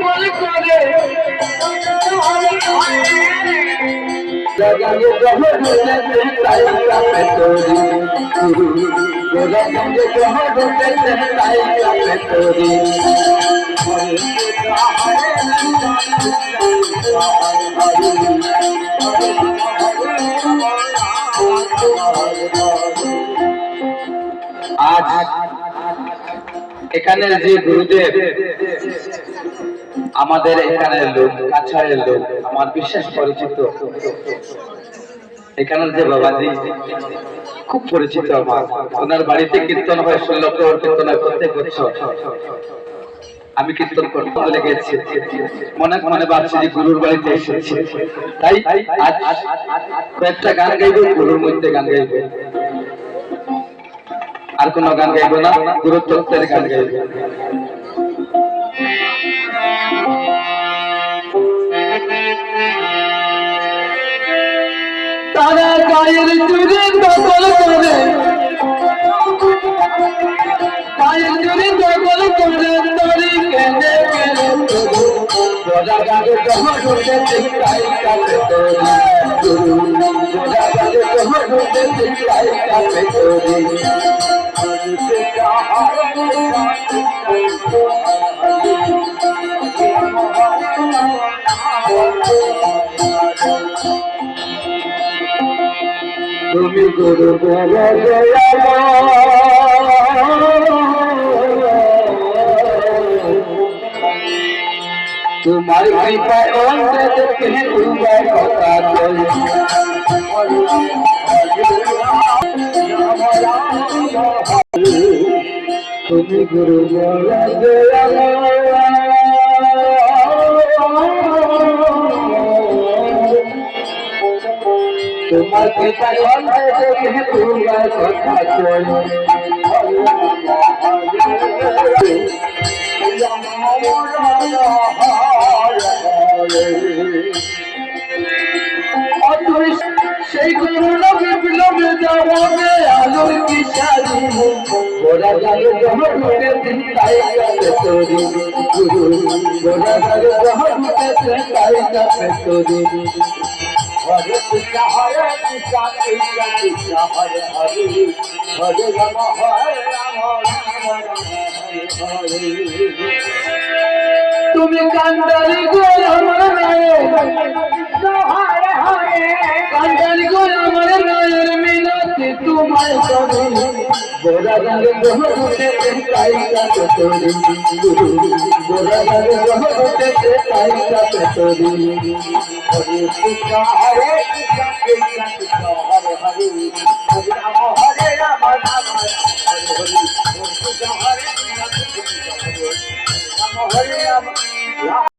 পাগল করে জাগালে জহরতে তাই কাপে তোরি গোলাপে জহরতে তাই কাপে তোরি আজ এখানে যে গুরুদেব আমাদের এখানে লোক কাছাড়ের লোক আমার বিশেষ পরিচিত এখানের যে বাবাজি খুব পরিচিত আমার ওনার বাড়িতে কীর্তন হয় 16 প্রহর কীর্তন করতে বছর আমি কীর্তন করতে বলে গেছি মনে মনে ভাবছি যে গুরুর বাড়িতে এসেছি তাই আজ কয়েকটা গান গাইবো গুরুর মধ্যে গান গাইবো আর কোনো গান গাইবো না গুরুর তত্ত্বের গান গাইবো তারা গায়ের চুরি দখল করে গায়ের চুরি দখল করে তরি কেনে কেনে গোলা গায়ে জমা ঢুকে চিন্তাই কাপে তোরি গোলা গায়ে জমা ঢুকে চিন্তাই কাপে তোরি তুমি গুরু তোমার কৃপায় অন্তর দেখে তোমার কথা বলি তুমি গুরু তোমার কৃপায় অন্তর দেখে তোমার কথা বলি সেই করুণা বিপ্লবে যাবে আলোর কি সারি গোরা গায়ে জহরুতে তাই কাপে তোরি গোরা গায়ে জহরুতে তাই কাপে তোরি হরে কৃষ্ণ কৃষ্ণ কৃষ্ণ হরে হরে হরে রাম হরে রাম রাম রাম হরে তুমি কান্দারি গোর আমার নায়ে হরে হরে কান্দারি গোর আমার নায়ের মিনতি তোমায় করি গোরা গায়ে জহরুতে তাই কাপে তোরি গোরা গায়ে জহরুতে তাই কাপে তোরি হরে কৃষ্ণ কৃষ্ণ কৃষ্ণ হরে হরে